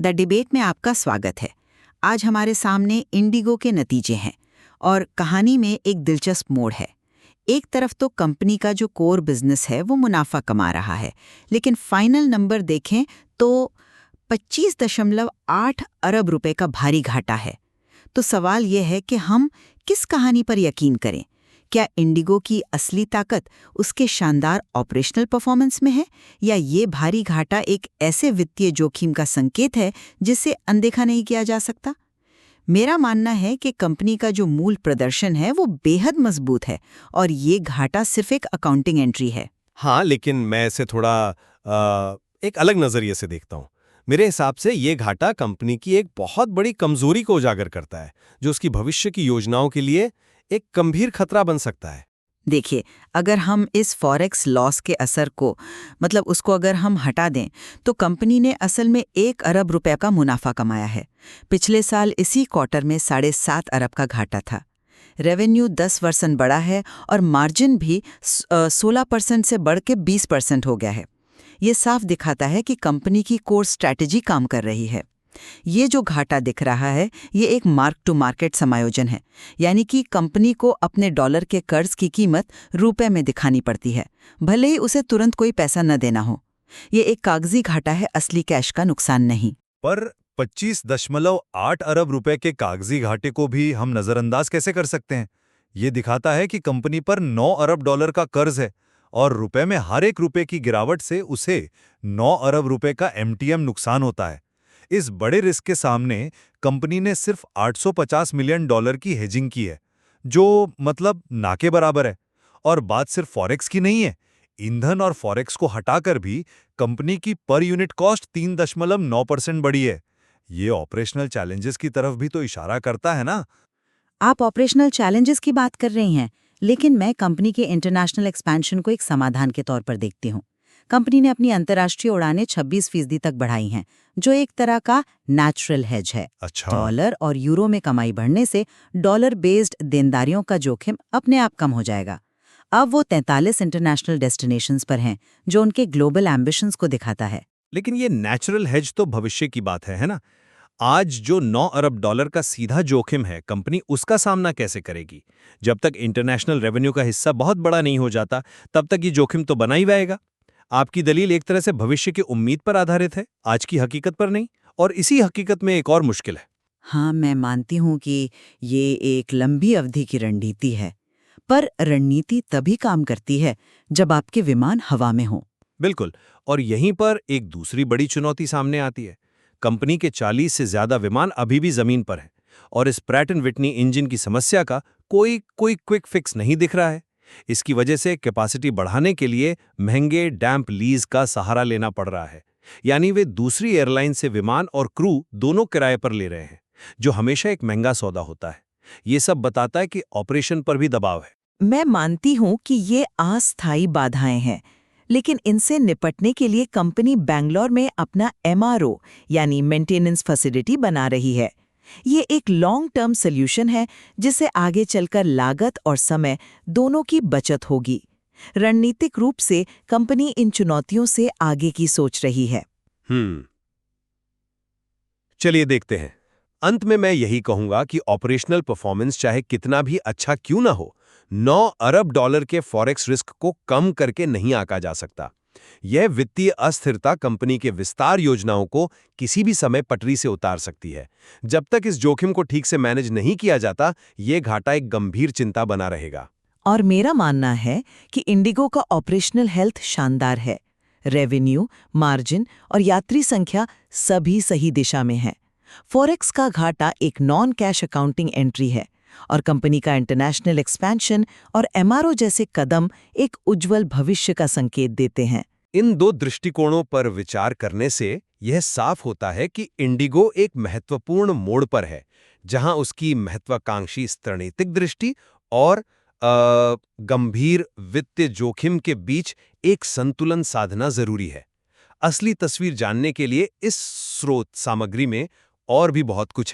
The debate में आपका स्वागत है। आज हमारे सामने इंडिगो के नतीजे हैं और कहानी में एक दिलचस्प मोड़ है। एक तरफ तो कंपनी का जो कोर बिजनेस है वो मुनाफा कमा रहा है, लेकिन फाइनल नंबर देखें तो 25.8 अरब रुपए का भारी घाटा है। तो सवाल यह है कि हम किस कहानी पर यकीन करें? क्या इंडिगो की असली ताकत उसके शानदार ऑपरेशनल परफॉर्मेंस में है, या ये भारी घाटा एक ऐसे वित्तीय जोखिम का संकेत है जिसे अनदेखा नहीं किया जा सकता? मेरा मानना है कि कंपनी का जो मूल प्रदर्शन है वो बेहद मजबूत है और ये घाटा सिर्फ एक अकाउंटिंग एंट्री है। हाँ, लेकिन मैं इसे थोड़ा एक अलग नज़रिए से देखता हूँ। मेरे हिसाब से ये घाटा कंपनी की एक बहुत बड़ी कमजोरी को उजागर करता है, जो उसकी भविष्य की योजनाओं के लिए एक गंभीर खतरा बन सकता है। देखिए, अगर हम इस फॉरेक्स लॉस के असर को उसको अगर हम हटा दें तो कंपनी ने असल में 1 अरब रुपए का मुनाफा कमाया है। पिछले साल इसी क्वार्टर में 7.5 अरब का घाटा था। रेवेन्यू 10% बढ़ा है और मार्जिन भी 16% से बढ़ के 20% हो गया है। ये साफ दिखाता है कि कंपनी की कोर स्ट्रैटेजी काम कर रही है। ये जो घाटा दिख रहा है ये एक मार्क टू मार्केट समायोजन है, यानी कि कंपनी को अपने डॉलर के कर्ज की कीमत रुपए में दिखानी पड़ती है, भले ही उसे तुरंत कोई पैसा न देना हो। ये एक कागजी घाटा है, असली कैश का नुकसान नहीं। पर 25.8 अरब रुपए के कागजी घाटे को भी हम नजरअंदाज कैसे कर सकते हैं? ये दिखाता है कि कंपनी पर 9 अरब डॉलर का कर्ज है और रुपए में हर एक रुपए की गिरावट से उसे 9 अरब रुपए का एमटीएम नुकसान होता है। इस बड़े रिस्क के सामने कंपनी ने सिर्फ 850 मिलियन डॉलर की हेजिंग की है, जो ना के बराबर है। और बात सिर्फ फॉरेक्स की नहीं है। ईंधन और फॉरेक्स को हटाकर भी कंपनी की पर यूनिट कॉस्ट 3.9% बढ़ी है। ये ऑपरेशनल चैलेंजेस की तरफ भी तो इशारा करता है ना। आप ऑपरेशनल चैलेंजेस की बात कर रही हैं, लेकिन मैं कंपनी के इंटरनेशनल एक्सपेंशन को एक समाधान के तौर पर देखती हूँ। कंपनी ने अपनी अंतर्राष्ट्रीय उड़ानें 26% तक बढ़ाई हैं, जो एक तरह का नेचुरल हेज है। अच्छा। डॉलर और यूरो में कमाई बढ़ने से डॉलर बेस्ड देनदारियों का जोखिम अपने आप कम हो जाएगा। अब वो 43 इंटरनेशनल डेस्टिनेशंस पर हैं, जो उनके ग्लोबल एम्बिशंस को दिखाता है। लेकिन ये नेचुरल हेज तो भविष्य की बात है ना? आज जो 9 अरब डॉलर का सीधा जोखिम है, कंपनी उसका सामना कैसे करेगी? जब तक इंटरनेशनल रेवेन्यू का हिस्सा बहुत बड़ा नहीं हो जाता, तब तक ये जोखिम तो बना ही रहेगा। आपकी दलील एक तरह से भविष्य की उम्मीद पर आधारित है, आज की हकीकत पर नहीं। और इसी हकीकत में एक और मुश्किल है। हाँ, मैं मानती हूँ कि ये एक लंबी अवधि की रणनीति है, पर रणनीति तभी काम करती है जब आपके विमान हवा में हों। बिल्कुल। और यहीं पर एक दूसरी बड़ी चुनौती सामने आती है। कंपनी के 40 से ज्यादा विमान अभी भी जमीन पर हैं और इस प्रैट एंड विटनी इंजन की समस्या का कोई क्विक फिक्स नहीं दिख रहा है। इसकी वजह से कैपेसिटी बढ़ाने के लिए महंगे डैम्प लीज का सहारा लेना पड़ रहा है, यानी वे दूसरी एयरलाइन से विमान और क्रू दोनों किराए पर ले रहे हैं, जो हमेशा एक महंगा सौदा होता है। ये सब बताता है कि ऑपरेशन पर भी दबाव है। मैं मानती हूँ कि ये अस्थायी बाधाएं हैं, लेकिन इनसे निपटने के लिए कंपनी बैंगलोर में अपना एमआरओ यानी मेंटेनेंस फैसिलिटी बना रही है। ये एक लॉन्ग टर्म सॉल्यूशन है जिससे आगे चलकर लागत और समय दोनों की बचत होगी। रणनीतिक रूप से कंपनी इन चुनौतियों से आगे की सोच रही है। चलिए देखते हैं। अंत में मैं यही कहूंगा कि ऑपरेशनल परफॉर्मेंस चाहे कितना भी अच्छा क्यों ना हो, 9 अरब डॉलर के फॉरेक्स रिस्क को कम करके नहीं आंका जा सकता। यह वित्तीय अस्थिरता कंपनी के विस्तार योजनाओं को किसी भी समय पटरी से उतार सकती है। जब तक इस जोखिम को ठीक से मैनेज नहीं किया जाता, यह घाटा एक गंभीर चिंता बना रहेगा। और मेरा मानना है कि इंडिगो का ऑपरेशनल हेल्थ शानदार है। रेवेन्यू, मार्जिन और यात्री संख्या सभी सही दिशा में है। फॉरेक्स का घाटा एक नॉन कैश अकाउंटिंग एंट्री है और कंपनी का इंटरनेशनल एक्सपेंशन और एमआरओ जैसे कदम एक उज्जवल भविष्य का संकेत देते हैं। इन दो दृष्टिकोणों पर विचार करने से यह साफ होता है कि इंडिगो एक महत्वपूर्ण मोड़ पर है, जहां उसकी महत्वाकांक्षी रणनीतिक दृष्टि और गंभीर वित्तीय जोखिम के बीच एक संतुलन साधना जरूरी है। असली तस्वीर जानने के लिए इस स्रोत सामग्री में और भी बहुत कुछ है।